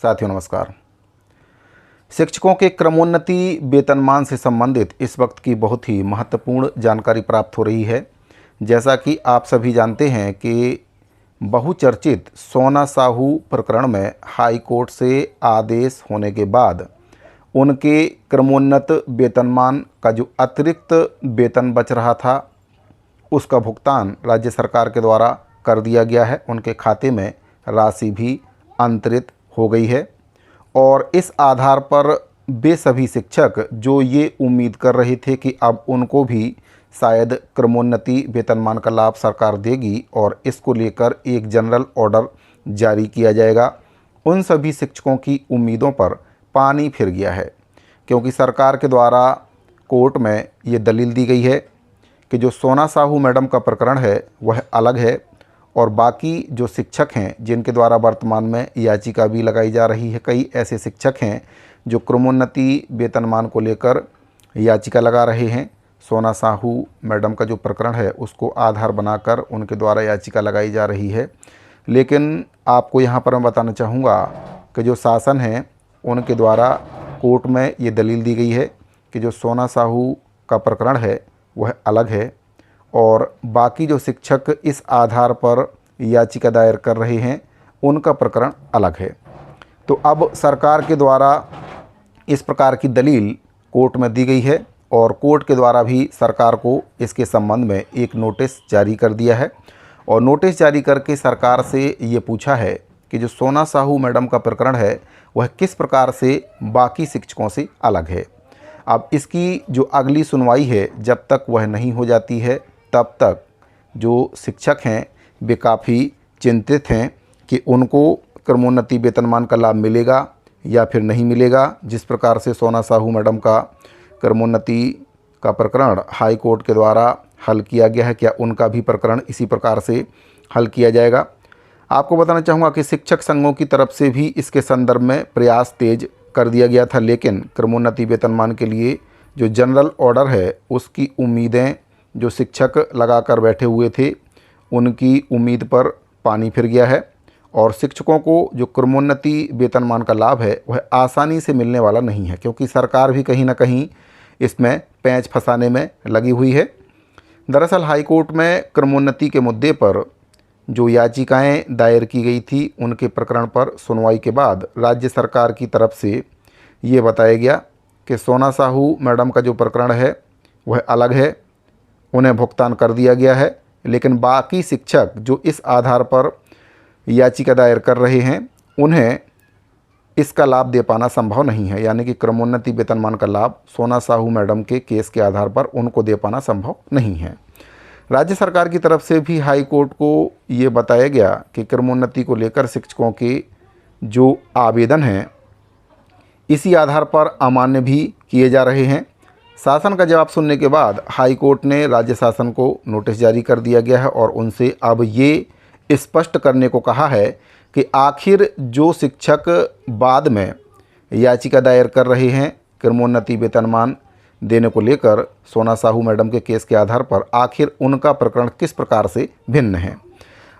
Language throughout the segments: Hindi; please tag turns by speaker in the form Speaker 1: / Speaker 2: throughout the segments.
Speaker 1: साथियों नमस्कार। शिक्षकों के क्रमोन्नति वेतनमान से संबंधित इस वक्त की बहुत ही महत्वपूर्ण जानकारी प्राप्त हो रही है। जैसा कि आप सभी जानते हैं कि बहुचर्चित सोना साहू प्रकरण में हाई कोर्ट से आदेश होने के बाद उनके क्रमोन्नत वेतनमान का जो अतिरिक्त वेतन बच रहा था उसका भुगतान राज्य सरकार के द्वारा कर दिया गया है। उनके खाते में राशि भी अंतरित हो गई है और इस आधार पर वे सभी शिक्षक जो ये उम्मीद कर रहे थे कि अब उनको भी शायद क्रमोन्नति वेतनमान का लाभ सरकार देगी और इसको लेकर एक जनरल ऑर्डर जारी किया जाएगा, उन सभी शिक्षकों की उम्मीदों पर पानी फिर गया है। क्योंकि सरकार के द्वारा कोर्ट में ये दलील दी गई है कि जो सोना साहू मैडम का प्रकरण है वह अलग है और बाकी जो शिक्षक हैं जिनके द्वारा वर्तमान में याचिका भी लगाई जा रही है, कई ऐसे शिक्षक हैं जो क्रमोन्नति वेतनमान को लेकर याचिका लगा रहे हैं। सोना साहू मैडम का जो प्रकरण है उसको आधार बनाकर उनके द्वारा याचिका लगाई जा रही है। लेकिन आपको यहाँ पर मैं बताना चाहूँगा कि जो शासन है उनके द्वारा कोर्ट में ये दलील दी गई है कि जो सोना साहू का प्रकरण है वह अलग है और बाकी जो शिक्षक इस आधार पर याचिका दायर कर रहे हैं उनका प्रकरण अलग है। तो अब सरकार के द्वारा इस प्रकार की दलील कोर्ट में दी गई है और कोर्ट के द्वारा भी सरकार को इसके संबंध में एक नोटिस जारी कर दिया है और नोटिस जारी करके सरकार से ये पूछा है कि जो सोना साहू मैडम का प्रकरण है वह किस प्रकार से बाकी शिक्षकों से अलग है। अब इसकी जो अगली सुनवाई है जब तक वह नहीं हो जाती है तब तक जो शिक्षक हैं वे काफ़ी चिंतित हैं कि उनको क्रमोन्नति वेतनमान का लाभ मिलेगा या फिर नहीं मिलेगा। जिस प्रकार से सोना साहू मैडम का क्रमोन्नति का प्रकरण हाई कोर्ट के द्वारा हल किया गया है, क्या उनका भी प्रकरण इसी प्रकार से हल किया जाएगा। आपको बताना चाहूँगा कि शिक्षक संघों की तरफ से भी इसके संदर्भ में प्रयास तेज कर दिया गया था, लेकिन क्रमोन्नति वेतनमान के लिए जो जनरल ऑर्डर है उसकी उम्मीदें जो शिक्षक लगाकर बैठे हुए थे उनकी उम्मीद पर पानी फिर गया है और शिक्षकों को जो क्रमोन्नति वेतनमान का लाभ है वह आसानी से मिलने वाला नहीं है, क्योंकि सरकार भी कहीं ना कहीं इसमें पैंच फंसाने में लगी हुई है। दरअसल हाई कोर्ट में क्रमोन्नति के मुद्दे पर जो याचिकाएं दायर की गई थी उनके प्रकरण पर सुनवाई के बाद राज्य सरकार की तरफ से ये बताया गया कि सोना साहू मैडम का जो प्रकरण है वह अलग है, उन्हें भुगतान कर दिया गया है, लेकिन बाकी शिक्षक जो इस आधार पर याचिका दायर कर रहे हैं उन्हें इसका लाभ दे पाना संभव नहीं है। यानी कि क्रमोन्नति वेतनमान का लाभ सोना साहू मैडम के केस के आधार पर उनको दे पाना संभव नहीं है। राज्य सरकार की तरफ से भी हाई कोर्ट को ये बताया गया कि क्रमोन्नति को लेकर शिक्षकों के जो आवेदन हैं इसी आधार पर अमान्य भी किए जा रहे हैं। शासन का जवाब सुनने के बाद हाई कोर्ट ने राज्य शासन को नोटिस जारी कर दिया गया है और उनसे अब ये स्पष्ट करने को कहा है कि आखिर जो शिक्षक बाद में याचिका दायर कर रहे हैं क्रमोन्नति वेतनमान देने को लेकर सोना साहू मैडम के केस के आधार पर, आखिर उनका प्रकरण किस प्रकार से भिन्न है।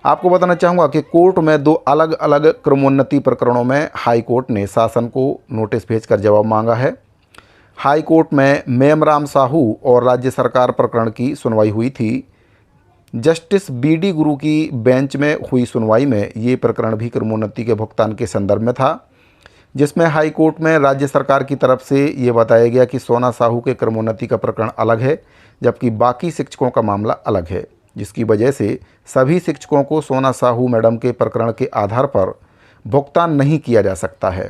Speaker 1: आपको बताना चाहूँगा कि कोर्ट में दो अलग अलग क्रमोन्नति प्रकरणों में हाई कोर्ट ने शासन को नोटिस भेजकर जवाब मांगा है। हाई कोर्ट में मेमराम साहू और राज्य सरकार प्रकरण की सुनवाई हुई थी। जस्टिस BD गुरु की बेंच में हुई सुनवाई में ये प्रकरण भी क्रमोन्नति के भुगतान के संदर्भ में था, जिसमें हाई कोर्ट में राज्य सरकार की तरफ से ये बताया गया कि सोना साहू के क्रमोन्नति का प्रकरण अलग है जबकि बाकी शिक्षकों का मामला अलग है, जिसकी वजह से सभी शिक्षकों को सोना साहू मैडम के प्रकरण के आधार पर भुगतान नहीं किया जा सकता है।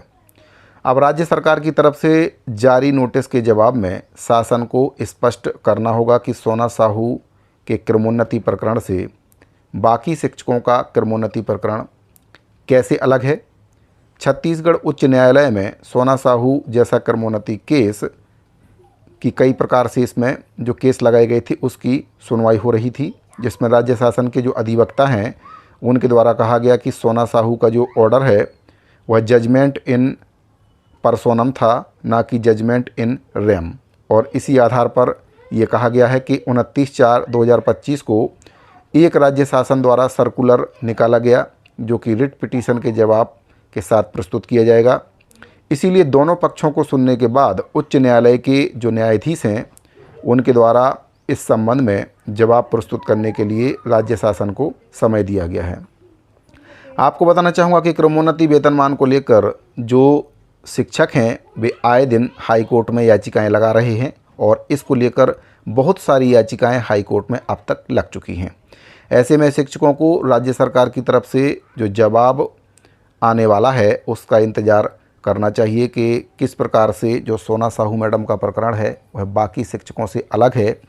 Speaker 1: अब राज्य सरकार की तरफ से जारी नोटिस के जवाब में शासन को स्पष्ट करना होगा कि सोना साहू के क्रमोन्नति प्रकरण से बाकी शिक्षकों का क्रमोन्नति प्रकरण कैसे अलग है। छत्तीसगढ़ उच्च न्यायालय में सोना साहू जैसा क्रमोन्नति केस की कई प्रकार से इसमें जो केस लगाए गए थे उसकी सुनवाई हो रही थी, जिसमें राज्य शासन के जो अधिवक्ता हैं उनके द्वारा कहा गया कि सोना साहू का जो ऑर्डर है वह जजमेंट इन पर्सोनम था, ना कि जजमेंट इन रेम, और इसी आधार पर यह कहा गया है कि 29/4/2025 को एक राज्य शासन द्वारा सर्कुलर निकाला गया जो कि रिट पिटीशन के जवाब के साथ प्रस्तुत किया जाएगा। इसीलिए दोनों पक्षों को सुनने के बाद उच्च न्यायालय के जो न्यायाधीश हैं उनके द्वारा इस संबंध में जवाब प्रस्तुत करने के लिए राज्य शासन को समय दिया गया है। आपको बताना चाहूँगा कि क्रमोन्नति वेतनमान को लेकर जो शिक्षक हैं वे आए दिन हाई कोर्ट में याचिकाएं लगा रहे हैं और इसको लेकर बहुत सारी याचिकाएं हाई कोर्ट में अब तक लग चुकी हैं। ऐसे में शिक्षकों को राज्य सरकार की तरफ से जो जवाब आने वाला है उसका इंतज़ार करना चाहिए कि किस प्रकार से जो सोना साहू मैडम का प्रकरण है वह बाकी शिक्षकों से अलग है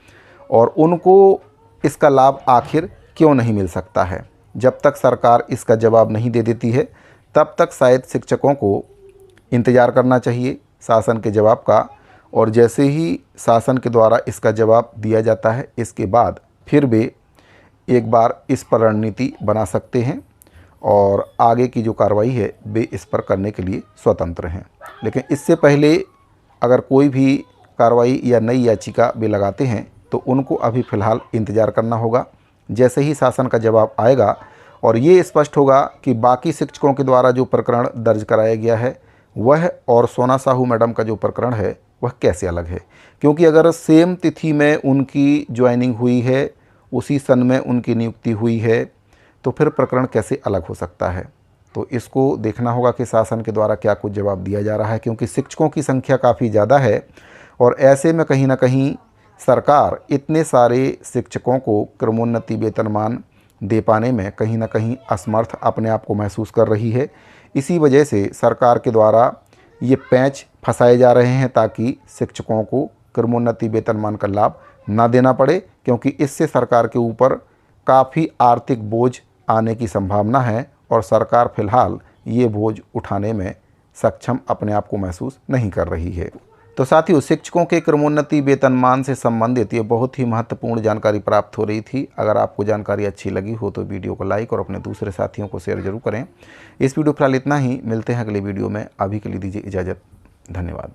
Speaker 1: और उनको इसका लाभ आखिर क्यों नहीं मिल सकता है। जब तक सरकार इसका जवाब नहीं दे देती है तब तक शायद शिक्षकों को इंतज़ार करना चाहिए शासन के जवाब का, और जैसे ही शासन के द्वारा इसका जवाब दिया जाता है इसके बाद फिर वे एक बार इस पर रणनीति बना सकते हैं और आगे की जो कार्रवाई है वे इस पर करने के लिए स्वतंत्र हैं। लेकिन इससे पहले अगर कोई भी कार्रवाई या नई याचिका वे लगाते हैं तो उनको अभी फ़िलहाल इंतज़ार करना होगा। जैसे ही शासन का जवाब आएगा और ये स्पष्ट होगा कि बाकी शिक्षकों के द्वारा जो प्रकरण दर्ज कराया गया है वह और सोना साहू मैडम का जो प्रकरण है वह कैसे अलग है, क्योंकि अगर सेम तिथि में उनकी ज्वाइनिंग हुई है, उसी सन में उनकी नियुक्ति हुई है, तो फिर प्रकरण कैसे अलग हो सकता है। तो इसको देखना होगा कि शासन के द्वारा क्या कुछ जवाब दिया जा रहा है, क्योंकि शिक्षकों की संख्या काफ़ी ज़्यादा है और ऐसे में कहीं ना कहीं सरकार इतने सारे शिक्षकों को क्रमोन्नति वेतनमान दे पाने में कहीं ना कहीं असमर्थ अपने आप को महसूस कर रही है। इसी वजह से सरकार के द्वारा ये पैंच फंसाए जा रहे हैं ताकि शिक्षकों को क्रमोन्नति वेतनमान का लाभ ना देना पड़े, क्योंकि इससे सरकार के ऊपर काफ़ी आर्थिक बोझ आने की संभावना है और सरकार फ़िलहाल ये बोझ उठाने में सक्षम अपने आप को महसूस नहीं कर रही है। तो साथियों, शिक्षकों के क्रमोन्नति वेतनमान से संबंधित ये बहुत ही महत्वपूर्ण जानकारी प्राप्त हो रही थी। अगर आपको जानकारी अच्छी लगी हो तो वीडियो को लाइक और अपने दूसरे साथियों को शेयर जरूर करें। इस वीडियो फिलहाल इतना ही, मिलते हैं अगले वीडियो में। अभी के लिए दीजिए इजाज़त, धन्यवाद।